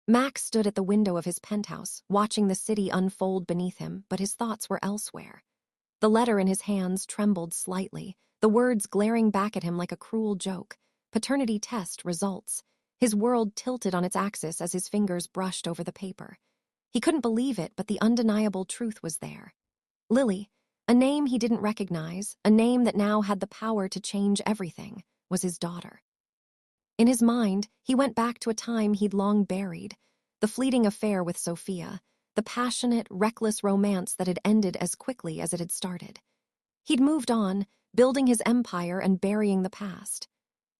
Max stood at the window of his penthouse, watching the city unfold beneath him, but his thoughts were elsewhere. The letter in his hands trembled slightly, the words glaring back at him like a cruel joke. Paternity test results. His world tilted on its axis as his fingers brushed over the paper. He couldn't believe it, but the undeniable truth was there. Lily, a name he didn't recognize, a name that now had the power to change everything, was his daughter. In his mind, he went back to a time he'd long buried, the fleeting affair with Sophia, the passionate, reckless romance that had ended as quickly as it had started. He'd moved on, building his empire and burying the past.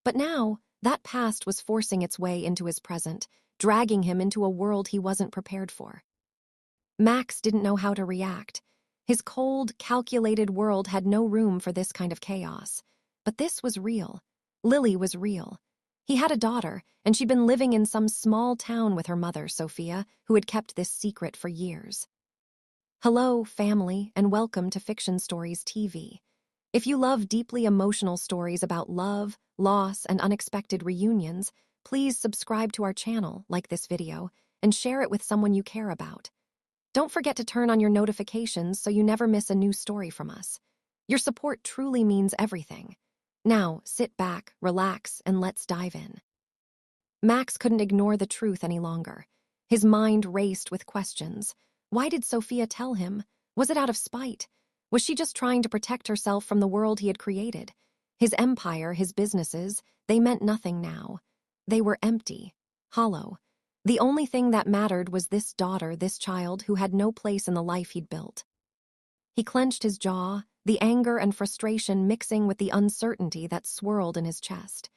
But now, that past was forcing its way into his present, dragging him into a world he wasn't prepared for. Max didn't know how to react. His cold, calculated world had no room for this kind of chaos. But this was real. Lily was real. He had a daughter, and she'd been living in some small town with her mother, Sophia, who had kept this secret for years. Hello, family, and welcome to Fiction Stories TV. If you love deeply emotional stories about love, loss, and unexpected reunions, please subscribe to our channel, like this video, and share it with someone you care about. Don't forget to turn on your notifications so you never miss a new story from us. Your support truly means everything. Now, sit back, relax, and let's dive in. Max couldn't ignore the truth any longer. His mind raced with questions. Why did Sophia tell him? Was it out of spite? Was she just trying to protect herself from the world he had created? His empire, his businesses, they meant nothing now. They were empty, hollow. The only thing that mattered was this daughter, this child who had no place in the life he'd built. He clenched his jaw, the anger and frustration mixing with the uncertainty that swirled in his chest.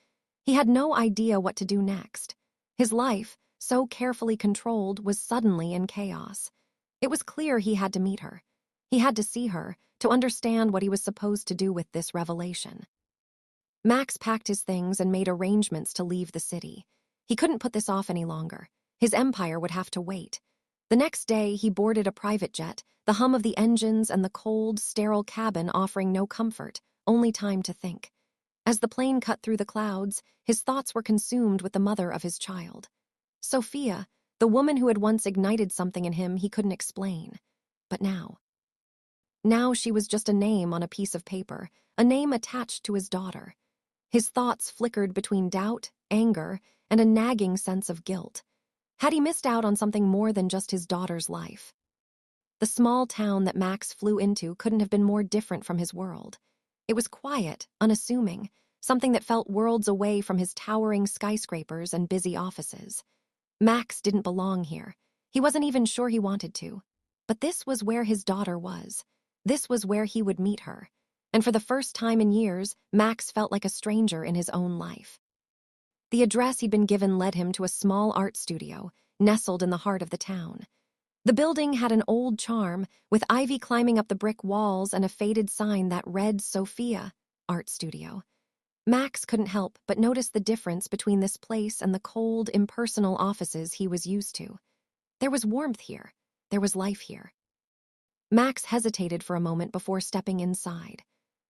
He had no idea what to do next. His life, so carefully controlled, was suddenly in chaos. It was clear he had to meet her. He had to see her, to understand what he was supposed to do with this revelation. Max packed his things and made arrangements to leave the city. He couldn't put this off any longer. His empire would have to wait. The next day, he boarded a private jet, the hum of the engines and the cold, sterile cabin offering no comfort, only time to think. As the plane cut through the clouds, his thoughts were consumed with the mother of his child. Sophia, the woman who had once ignited something in him he couldn't explain. But now she was just a name on a piece of paper, a name attached to his daughter. His thoughts flickered between doubt, anger, and a nagging sense of guilt. Had he missed out on something more than just his daughter's life? The small town that Max flew into couldn't have been more different from his world. It was quiet, unassuming, something that felt worlds away from his towering skyscrapers and busy offices. Max didn't belong here. He wasn't even sure he wanted to. But this was where his daughter was. This was where he would meet her. And for the first time in years, Max felt like a stranger in his own life. The address he'd been given led him to a small art studio, nestled in the heart of the town. The building had an old charm, with ivy climbing up the brick walls and a faded sign that read Sophia Art Studio. Max couldn't help but notice the difference between this place and the cold, impersonal offices he was used to. There was warmth here. There was life here. Max hesitated for a moment before stepping inside.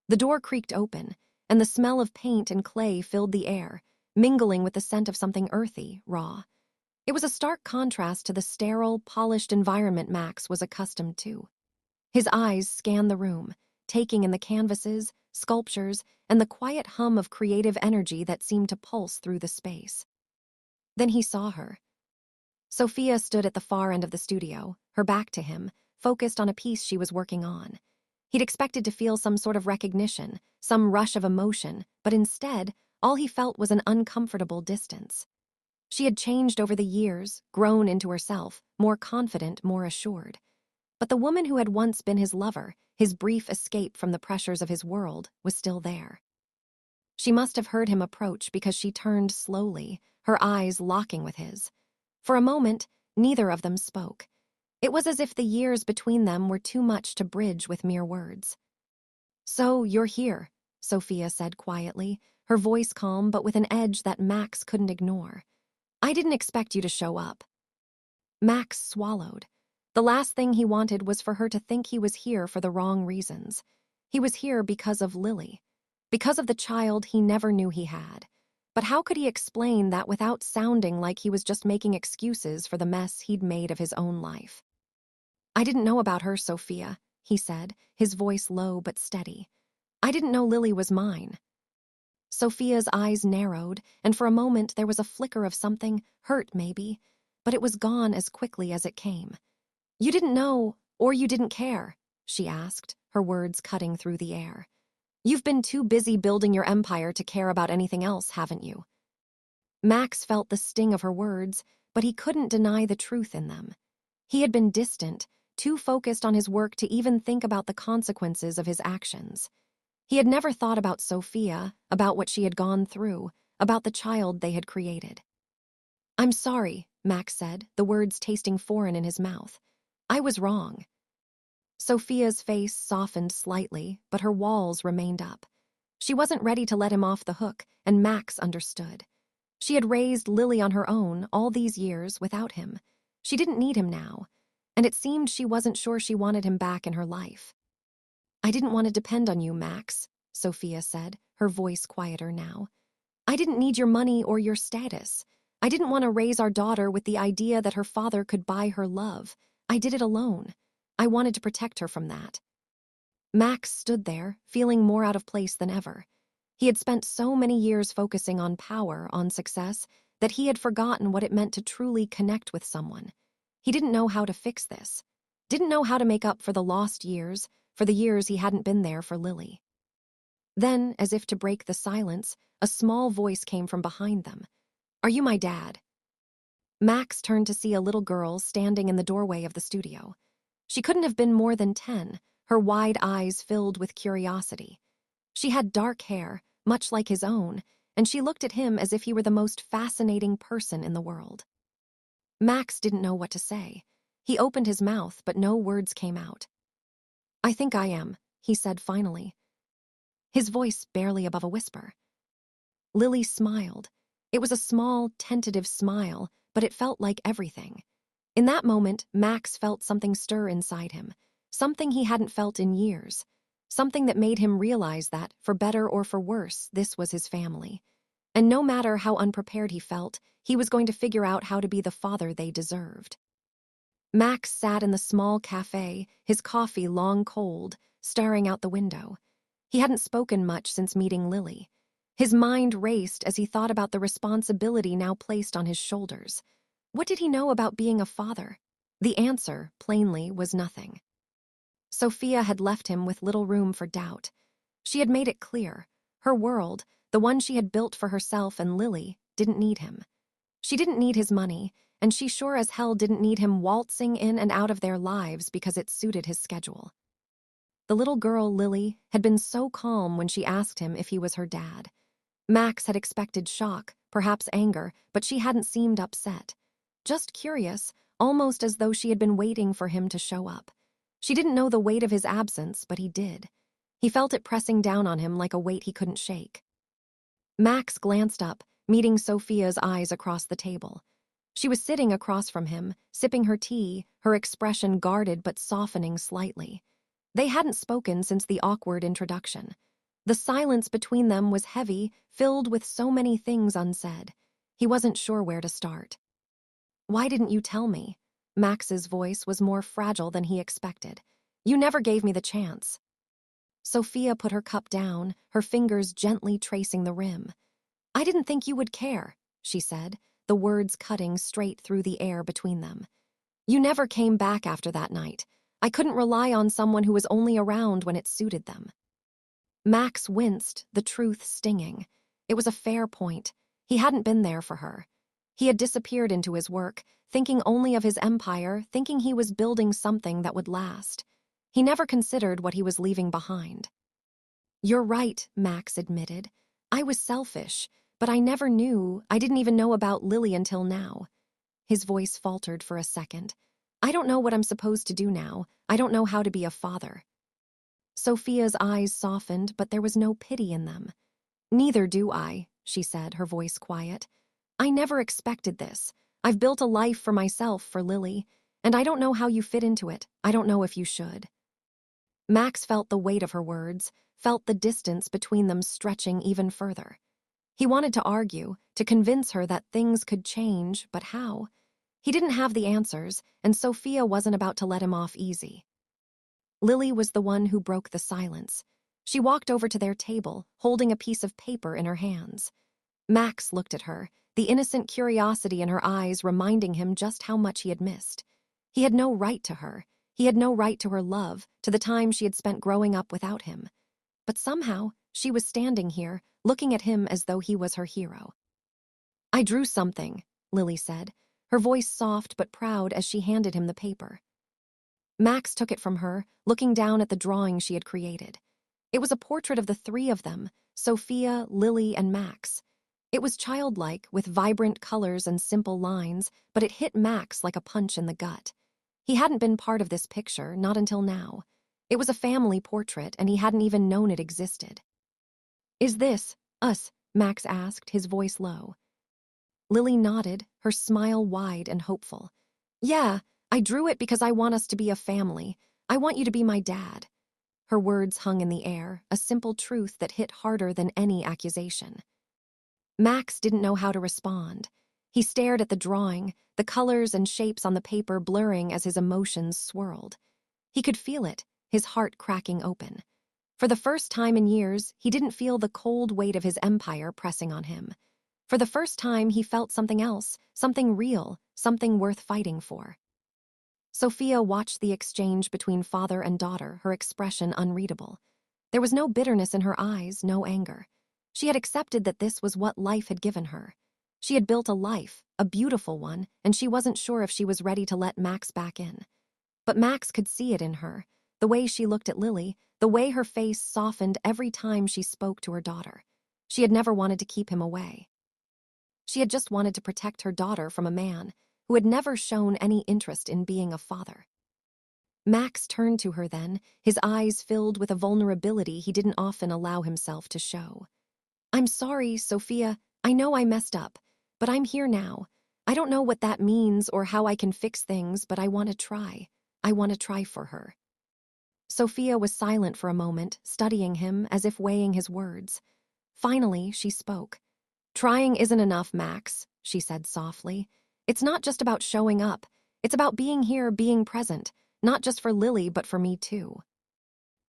The door creaked open, and the smell of paint and clay filled the air, mingling with the scent of something earthy, raw. It was a stark contrast to the sterile, polished environment Max was accustomed to. His eyes scanned the room, taking in the canvases, sculptures, and the quiet hum of creative energy that seemed to pulse through the space. Then he saw her. Sophia stood at the far end of the studio, her back to him, focused on a piece she was working on. He'd expected to feel some sort of recognition, some rush of emotion, but instead, all he felt was an uncomfortable distance. She had changed over the years, grown into herself, more confident, more assured. But the woman who had once been his lover, his brief escape from the pressures of his world, was still there. She must have heard him approach because she turned slowly, her eyes locking with his. For a moment, neither of them spoke. It was as if the years between them were too much to bridge with mere words. "So, you're here," Sophia said quietly, her voice calm but with an edge that Max couldn't ignore. "I didn't expect you to show up." Max swallowed. The last thing he wanted was for her to think he was here for the wrong reasons. He was here because of Lily, because of the child he never knew he had, But how could he explain that without sounding like he was just making excuses for the mess he'd made of his own life? "I didn't know about her, Sophia," he said, his voice low but steady. "I didn't know Lily was mine." Sophia's eyes narrowed, and for a moment there was a flicker of something, hurt maybe, but it was gone as quickly as it came. "You didn't know, or you didn't care?" she asked, her words cutting through the air. "You've been too busy building your empire to care about anything else, haven't you?" Max felt the sting of her words, but he couldn't deny the truth in them. He had been distant, too focused on his work to even think about the consequences of his actions. He had never thought about Sophia, about what she had gone through, about the child they had created. "I'm sorry," Max said, the words tasting foreign in his mouth. "I was wrong." Sophia's face softened slightly, but her walls remained up. She wasn't ready to let him off the hook, and Max understood. She had raised Lily on her own all these years without him. She didn't need him now, and it seemed she wasn't sure she wanted him back in her life. "I didn't want to depend on you, Max," Sophia said, her voice quieter now. "I didn't need your money or your status. I didn't want to raise our daughter with the idea that her father could buy her love. I did it alone. I wanted to protect her from that." Max stood there, feeling more out of place than ever. He had spent so many years focusing on power, on success, that he had forgotten what it meant to truly connect with someone. He didn't know how to fix this. Didn't know how to make up for the lost years, for the years he hadn't been there for Lily. Then, as if to break the silence, a small voice came from behind them. "Are you my dad?" Max turned to see a little girl standing in the doorway of the studio. She couldn't have been more than 10, her wide eyes filled with curiosity. She had dark hair, much like his own, and she looked at him as if he were the most fascinating person in the world. Max didn't know what to say. He opened his mouth, but no words came out. "I think I am," he said finally, his voice barely above a whisper. Lily smiled. It was a small, tentative smile, but it felt like everything. In that moment, Max felt something stir inside him, something he hadn't felt in years, something that made him realize that, for better or for worse, this was his family. And no matter how unprepared he felt, he was going to figure out how to be the father they deserved. Max sat in the small cafe, his coffee long cold, staring out the window. He hadn't spoken much since meeting Lily. His mind raced as he thought about the responsibility now placed on his shoulders. What did he know about being a father? The answer, plainly, was nothing. Sophia had left him with little room for doubt. She had made it clear. Her world, the one she had built for herself and Lily, didn't need him. She didn't need his money, and she sure as hell didn't need him waltzing in and out of their lives because it suited his schedule. The little girl, Lily, had been so calm when she asked him if he was her dad. Max had expected shock, perhaps anger, but she hadn't seemed upset. Just curious, almost as though she had been waiting for him to show up. She didn't know the weight of his absence, but he did. He felt it pressing down on him like a weight he couldn't shake. Max glanced up, meeting Sophia's eyes across the table. She was sitting across from him, sipping her tea, her expression guarded but softening slightly. They hadn't spoken since the awkward introduction. The silence between them was heavy, filled with so many things unsaid. He wasn't sure where to start. "Why didn't you tell me?" Max's voice was more fragile than he expected. "You never gave me the chance." Sophia put her cup down, her fingers gently tracing the rim. "I didn't think you would care," she said, the words cutting straight through the air between them. "You never came back after that night. I couldn't rely on someone who was only around when it suited them." Max winced, the truth stinging. It was a fair point. He hadn't been there for her. He had disappeared into his work, thinking only of his empire, thinking he was building something that would last. He never considered what he was leaving behind. "You're right," Max admitted. "I was selfish, but I never knew, I didn't even know about Lily until now." His voice faltered for a second. "I don't know what I'm supposed to do now. I don't know how to be a father." Sophia's eyes softened, but there was no pity in them. "Neither do I," she said, her voice quiet. "I never expected this. I've built a life for myself, for Lily, and I don't know how you fit into it. I don't know if you should." Max felt the weight of her words, felt the distance between them stretching even further. He wanted to argue, to convince her that things could change, but how? He didn't have the answers, and Sophia wasn't about to let him off easy. Lily was the one who broke the silence. She walked over to their table, holding a piece of paper in her hands. Max looked at her, the innocent curiosity in her eyes reminding him just how much he had missed. He had no right to her. He had no right to her love, to the time she had spent growing up without him. But somehow, she was standing here, looking at him as though he was her hero. "I drew something," Lily said, her voice soft but proud as she handed him the paper. Max took it from her, looking down at the drawing she had created. It was a portrait of the three of them, Sophia, Lily, and Max. It was childlike, with vibrant colors and simple lines, but it hit Max like a punch in the gut. He hadn't been part of this picture, not until now. It was a family portrait, and he hadn't even known it existed. "Is this us?" Max asked, his voice low. Lily nodded, her smile wide and hopeful. "Yeah, I drew it because I want us to be a family. I want you to be my dad." Her words hung in the air, a simple truth that hit harder than any accusation. Max didn't know how to respond. He stared at the drawing, the colors and shapes on the paper blurring as his emotions swirled. He could feel it, his heart cracking open. For the first time in years, he didn't feel the cold weight of his empire pressing on him. For the first time, he felt something else, something real, something worth fighting for. Sophia watched the exchange between father and daughter, her expression unreadable. There was no bitterness in her eyes, no anger. She had accepted that this was what life had given her. She had built a life, a beautiful one, and she wasn't sure if she was ready to let Max back in. But Max could see it in her, the way she looked at Lily, the way her face softened every time she spoke to her daughter. She had never wanted to keep him away. She had just wanted to protect her daughter from a man who had never shown any interest in being a father. Max turned to her then, his eyes filled with a vulnerability he didn't often allow himself to show. "I'm sorry, Sophia. I know I messed up, but I'm here now. I don't know what that means or how I can fix things, but I want to try. I want to try for her." Sophia was silent for a moment, studying him as if weighing his words. Finally, she spoke. "Trying isn't enough, Max," she said softly. "It's not just about showing up. It's about being here, being present, not just for Lily, but for me too."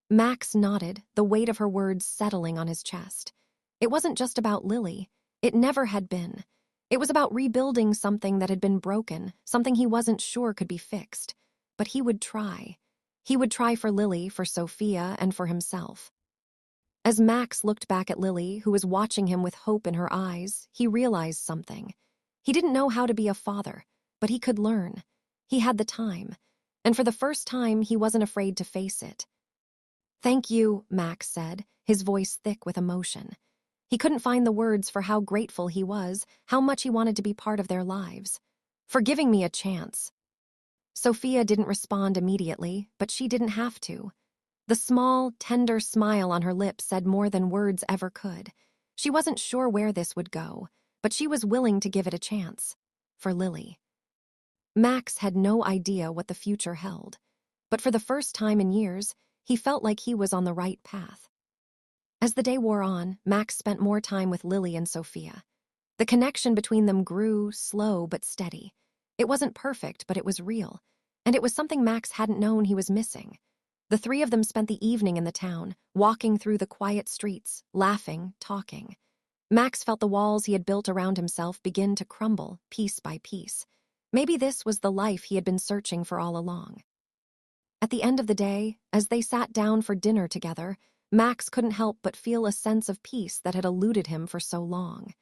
Max nodded, the weight of her words settling on his chest. It wasn't just about Lily. It never had been. It was about rebuilding something that had been broken, something he wasn't sure could be fixed. But he would try. He would try for Lily, for Sophia, and for himself. As Max looked back at Lily, who was watching him with hope in her eyes, he realized something. He didn't know how to be a father, but he could learn. He had the time. And for the first time, he wasn't afraid to face it. "Thank you," Max said, his voice thick with emotion. He couldn't find the words for how grateful he was, how much he wanted to be part of their lives. "For giving me a chance." Sophia didn't respond immediately, but she didn't have to. The small, tender smile on her lips said more than words ever could. She wasn't sure where this would go, but she was willing to give it a chance. For Lily. Max had no idea what the future held, but for the first time in years, he felt like he was on the right path. As the day wore on, Max spent more time with Lily and Sophia. The connection between them grew, slow but steady. It wasn't perfect, but it was real, and it was something Max hadn't known he was missing. The three of them spent the evening in the town, walking through the quiet streets, laughing, talking. Max felt the walls he had built around himself begin to crumble, piece by piece. Maybe this was the life he had been searching for all along. At the end of the day, as they sat down for dinner together, Max couldn't help but feel a sense of peace that had eluded him for so long.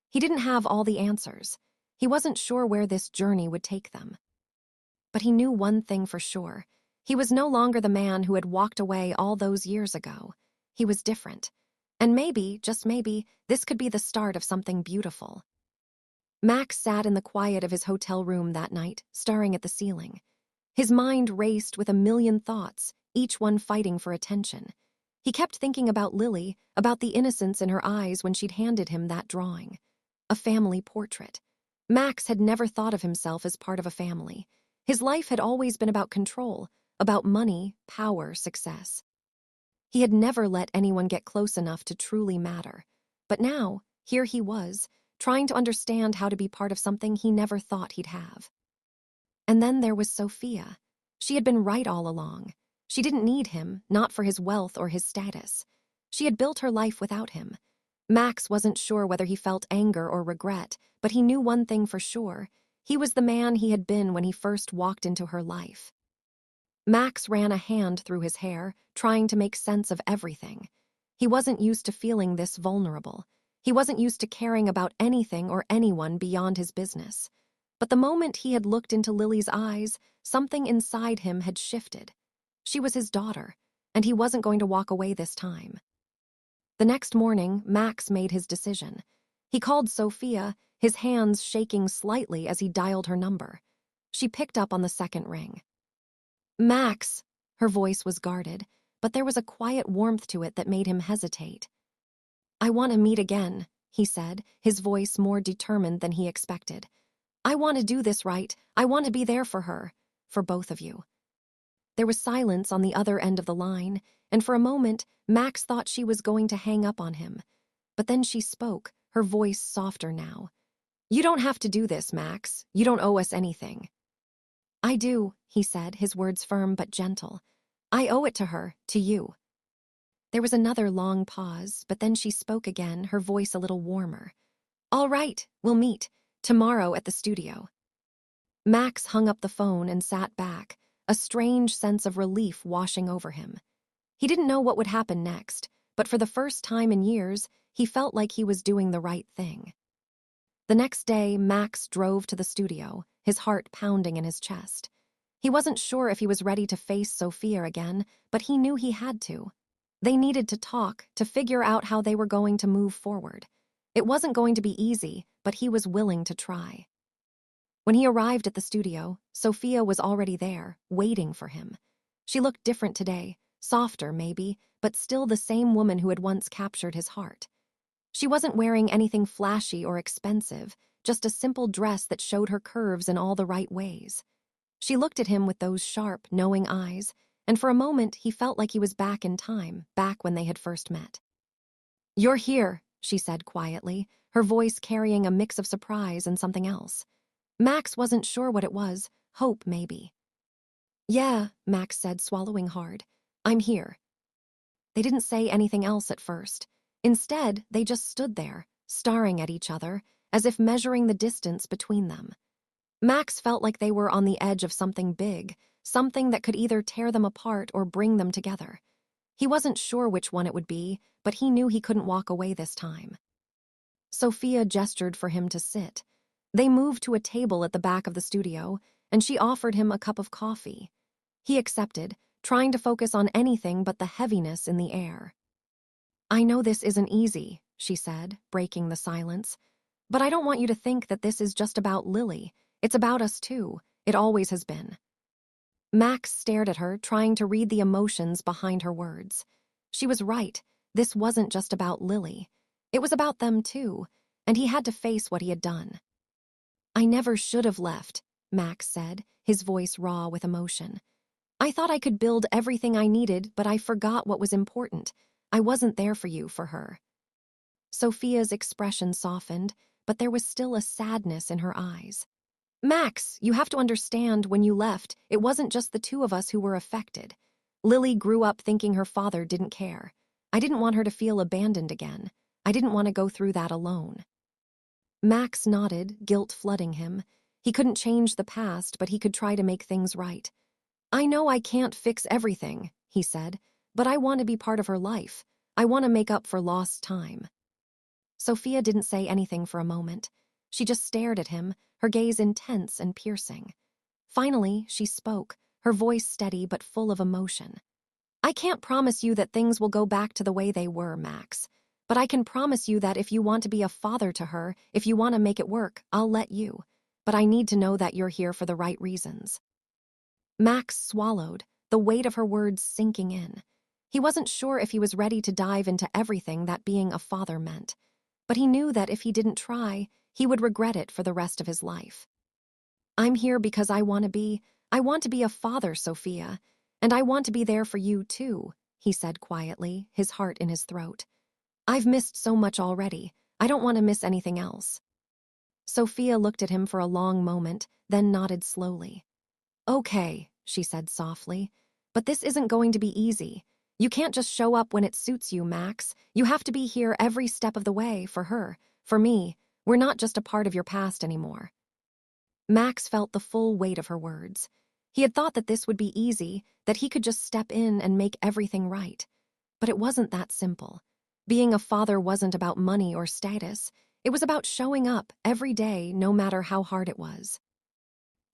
He didn't have all the answers. He wasn't sure where this journey would take them. But he knew one thing for sure. He was no longer the man who had walked away all those years ago. He was different. And maybe, just maybe, this could be the start of something beautiful. Max sat in the quiet of his hotel room that night, staring at the ceiling. His mind raced with a million thoughts, each one fighting for attention. He kept thinking about Lily, about the innocence in her eyes when she'd handed him that drawing. A family portrait. Max had never thought of himself as part of a family. His life had always been about control, about money, power, success. He had never let anyone get close enough to truly matter. But now, Here he was, trying to understand how to be part of something he never thought he'd have. And then there was Sophia. She had been right all along. She didn't need him, not for his wealth or his status. She had built her life without him. Max wasn't sure whether he felt anger or regret, but he knew one thing for sure. He was the man he had been when he first walked into her life. Max ran a hand through his hair, trying to make sense of everything. He wasn't used to feeling this vulnerable. He wasn't used to caring about anything or anyone beyond his business. But the moment he had looked into Lily's eyes, something inside him had shifted. She was his daughter, and he wasn't going to walk away this time. The next morning, Max made his decision. He called Sophia, his hands shaking slightly as he dialed her number. She picked up on the second ring. "Max," her voice was guarded, but there was a quiet warmth to it that made him hesitate. "I want to meet again," he said, his voice more determined than he expected. "I want to do this right. I want to be there for her, for both of you." There was silence on the other end of the line, and for a moment, Max thought she was going to hang up on him. But then she spoke, her voice softer now. "You don't have to do this, Max. You don't owe us anything." "I do," he said, his words firm but gentle. "I owe it to her, to you." There was another long pause, but then she spoke again, her voice a little warmer. "All right, we'll meet. Tomorrow at the studio." Max hung up the phone and sat back, a strange sense of relief washing over him. He didn't know what would happen next, but for the first time in years, he felt like he was doing the right thing. The next day, Max drove to the studio, his heart pounding in his chest. He wasn't sure if he was ready to face Sophia again, but he knew he had to. They needed to talk, to figure out how they were going to move forward. It wasn't going to be easy, but he was willing to try. When he arrived at the studio, Sophia was already there, waiting for him. She looked different today, softer maybe, but still the same woman who had once captured his heart. She wasn't wearing anything flashy or expensive, just a simple dress that showed her curves in all the right ways. She looked at him with those sharp, knowing eyes, and for a moment he felt like he was back in time, back when they had first met. "You're here," she said quietly, her voice carrying a mix of surprise and something else. Max wasn't sure what it was, hope maybe. "Yeah," Max said, swallowing hard. "I'm here." They didn't say anything else at first. Instead, they just stood there, staring at each other, as if measuring the distance between them. Max felt like they were on the edge of something big, something that could either tear them apart or bring them together. He wasn't sure which one it would be, but he knew he couldn't walk away this time. Sophia gestured for him to sit. They moved to a table at the back of the studio, and she offered him a cup of coffee. He accepted, trying to focus on anything but the heaviness in the air. "I know this isn't easy," she said, breaking the silence. "But I don't want you to think that this is just about Lily. It's about us too. It always has been." Max stared at her, trying to read the emotions behind her words. She was right. This wasn't just about Lily. It was about them too, and he had to face what he had done. "I never should have left," Max said, his voice raw with emotion. "I thought I could build everything I needed, but I forgot what was important. I wasn't there for you, for her." Sophia's expression softened, but there was still a sadness in her eyes. "Max, you have to understand, when you left, it wasn't just the two of us who were affected. Lily grew up thinking her father didn't care. I didn't want her to feel abandoned again. I didn't want to go through that alone." Max nodded, guilt flooding him. He couldn't change the past, but he could try to make things right. "I know I can't fix everything," he said, "but I want to be part of her life. I want to make up for lost time." Sophia didn't say anything for a moment. She just stared at him, her gaze intense and piercing. Finally, she spoke, her voice steady but full of emotion. "I can't promise you that things will go back to the way they were, Max. But I can promise you that if you want to be a father to her, if you want to make it work, I'll let you. But I need to know that you're here for the right reasons." Max swallowed, the weight of her words sinking in. He wasn't sure if he was ready to dive into everything that being a father meant. But he knew that if he didn't try, he would regret it for the rest of his life. "I'm here because I want to be a father, Sophia, and I want to be there for you too," he said quietly, his heart in his throat. "I've missed so much already. I don't want to miss anything else." Sophia looked at him for a long moment, then nodded slowly. "Okay," she said softly, "but this isn't going to be easy. You can't just show up when it suits you, Max. You have to be here every step of the way for her, for me. We're not just a part of your past anymore." Max felt the full weight of her words. He had thought that this would be easy, that he could just step in and make everything right. But it wasn't that simple. Being a father wasn't about money or status. It was about showing up every day, no matter how hard it was.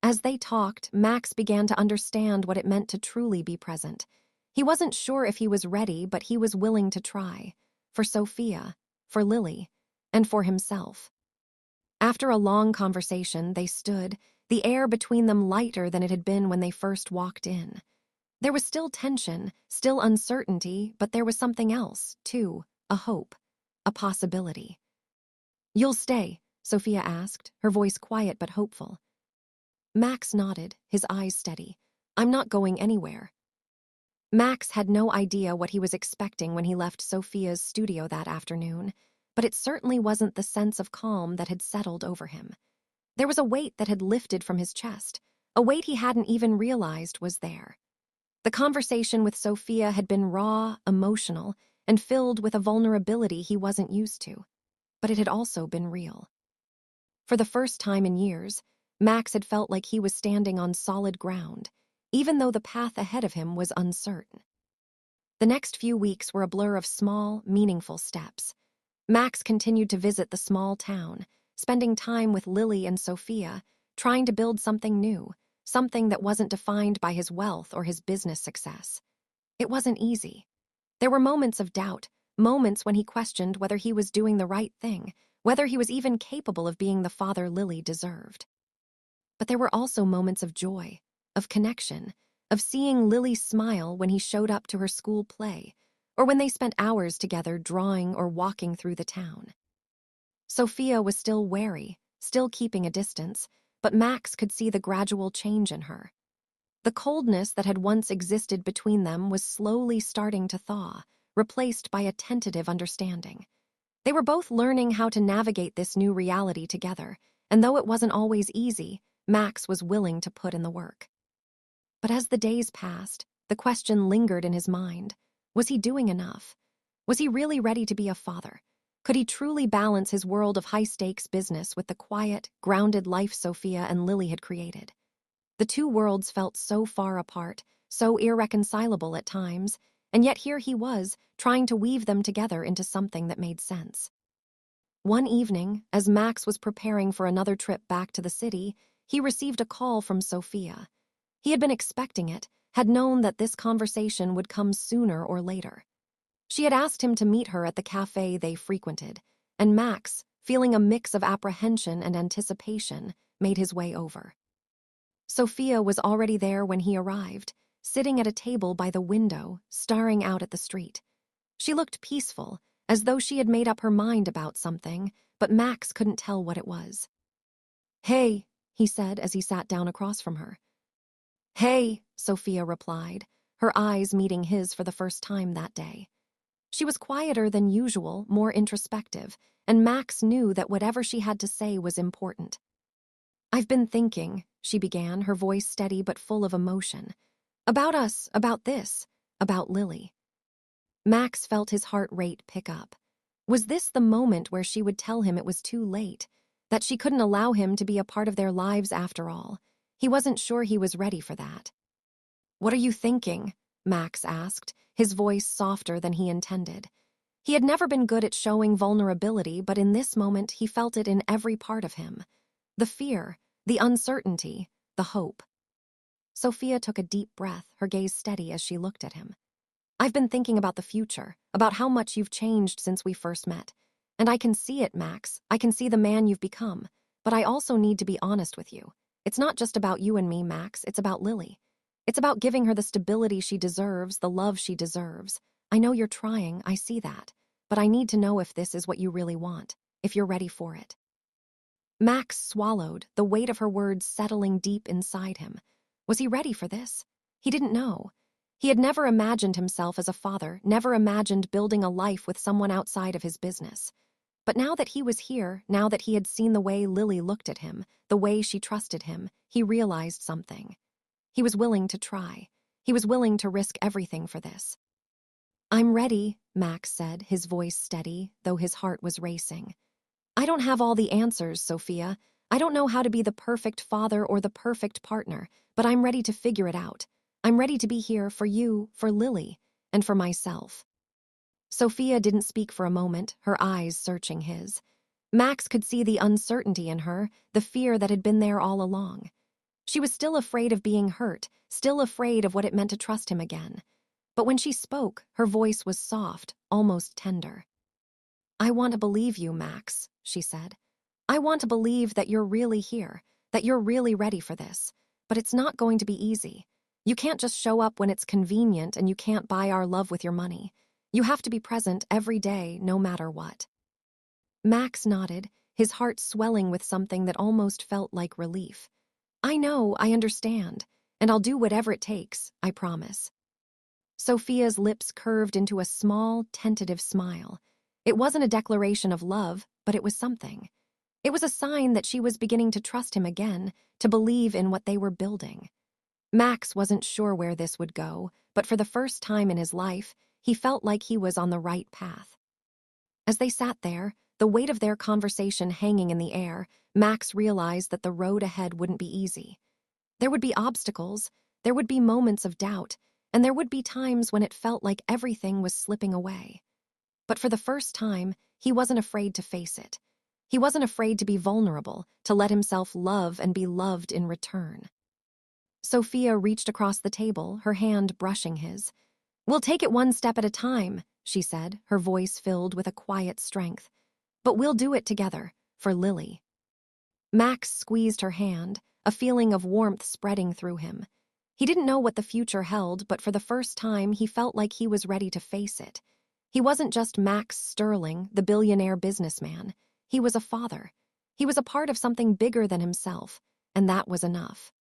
As they talked, Max began to understand what it meant to truly be present. He wasn't sure if he was ready, but he was willing to try. For Sophia, for Lily, and for himself. After a long conversation, they stood, the air between them lighter than it had been when they first walked in. There was still tension, still uncertainty, but there was something else, too, a hope, a possibility. "You'll stay?" Sophia asked, her voice quiet but hopeful. Max nodded, his eyes steady. "I'm not going anywhere." Max had no idea what he was expecting when he left Sophia's studio that afternoon, but it certainly wasn't the sense of calm that had settled over him. There was a weight that had lifted from his chest, a weight he hadn't even realized was there. The conversation with Sophia had been raw, emotional, and filled with a vulnerability he wasn't used to. But it had also been real. For the first time in years, Max had felt like he was standing on solid ground, even though the path ahead of him was uncertain. The next few weeks were a blur of small, meaningful steps. Max continued to visit the small town, spending time with Lily and Sophia, trying to build something new, something that wasn't defined by his wealth or his business success. It wasn't easy. There were moments of doubt, moments when he questioned whether he was doing the right thing, whether he was even capable of being the father Lily deserved. But there were also moments of joy, of connection, of seeing Lily smile when he showed up to her school play, or when they spent hours together drawing or walking through the town. Sophia was still wary, still keeping a distance, but Max could see the gradual change in her. The coldness that had once existed between them was slowly starting to thaw, replaced by a tentative understanding. They were both learning how to navigate this new reality together, and though it wasn't always easy, Max was willing to put in the work. But as the days passed, the question lingered in his mind. Was he doing enough? Was he really ready to be a father? Could he truly balance his world of high-stakes business with the quiet, grounded life Sophia and Lily had created? The two worlds felt so far apart, so irreconcilable at times, and yet here he was, trying to weave them together into something that made sense. One evening, as Max was preparing for another trip back to the city, he received a call from Sophia. He had been expecting it, had known that this conversation would come sooner or later. She had asked him to meet her at the cafe they frequented, and Max, feeling a mix of apprehension and anticipation, made his way over. Sophia was already there when he arrived, sitting at a table by the window, staring out at the street. She looked peaceful, as though she had made up her mind about something, but Max couldn't tell what it was. "Hey," he said as he sat down across from her. "Hey," Sophia replied, her eyes meeting his for the first time that day. She was quieter than usual, more introspective, and Max knew that whatever she had to say was important. "I've been thinking," she began, her voice steady but full of emotion. "About us, about this, about Lily." Max felt his heart rate pick up. Was this the moment where she would tell him it was too late, that she couldn't allow him to be a part of their lives after all? He wasn't sure he was ready for that. "What are you thinking?" Max asked, his voice softer than he intended. He had never been good at showing vulnerability, but in this moment he felt it in every part of him. The fear, the uncertainty, the hope. Sophia took a deep breath, her gaze steady as she looked at him. "I've been thinking about the future, about how much you've changed since we first met. And I can see it, Max. I can see the man you've become. But I also need to be honest with you. It's not just about you and me, Max. It's about Lily. It's about giving her the stability she deserves, the love she deserves. I know you're trying, I see that. But I need to know if this is what you really want, if you're ready for it." Max swallowed, the weight of her words settling deep inside him. Was he ready for this? He didn't know. He had never imagined himself as a father, never imagined building a life with someone outside of his business. But now that he was here, now that he had seen the way Lily looked at him, the way she trusted him, he realized something. He was willing to try. He was willing to risk everything for this. "I'm ready," Max said, his voice steady, though his heart was racing. "I don't have all the answers, Sophia. I don't know how to be the perfect father or the perfect partner, but I'm ready to figure it out. I'm ready to be here for you, for Lily, and for myself." Sophia didn't speak for a moment, her eyes searching his. Max could see the uncertainty in her, the fear that had been there all along. She was still afraid of being hurt, still afraid of what it meant to trust him again. But when she spoke, her voice was soft, almost tender. "I want to believe you, Max," she said. "I want to believe that you're really here, that you're really ready for this. But it's not going to be easy. You can't just show up when it's convenient, and you can't buy our love with your money. You have to be present every day, no matter what." Max nodded, his heart swelling with something that almost felt like relief. "I know, I understand, and I'll do whatever it takes, I promise." Sophia's lips curved into a small, tentative smile. It wasn't a declaration of love, but it was something. It was a sign that she was beginning to trust him again, to believe in what they were building. Max wasn't sure where this would go, but for the first time in his life, he felt like he was on the right path. As they sat there, the weight of their conversation hanging in the air, Max realized that the road ahead wouldn't be easy. There would be obstacles, there would be moments of doubt, and there would be times when it felt like everything was slipping away. But for the first time, he wasn't afraid to face it. He wasn't afraid to be vulnerable, to let himself love and be loved in return. Sophia reached across the table, her hand brushing his. "We'll take it one step at a time," she said, her voice filled with a quiet strength. "But we'll do it together, for Lily." Max squeezed her hand, a feeling of warmth spreading through him. He didn't know what the future held, but for the first time he felt like he was ready to face it. He wasn't just Max Sterling, the billionaire businessman. He was a father. He was a part of something bigger than himself, and that was enough.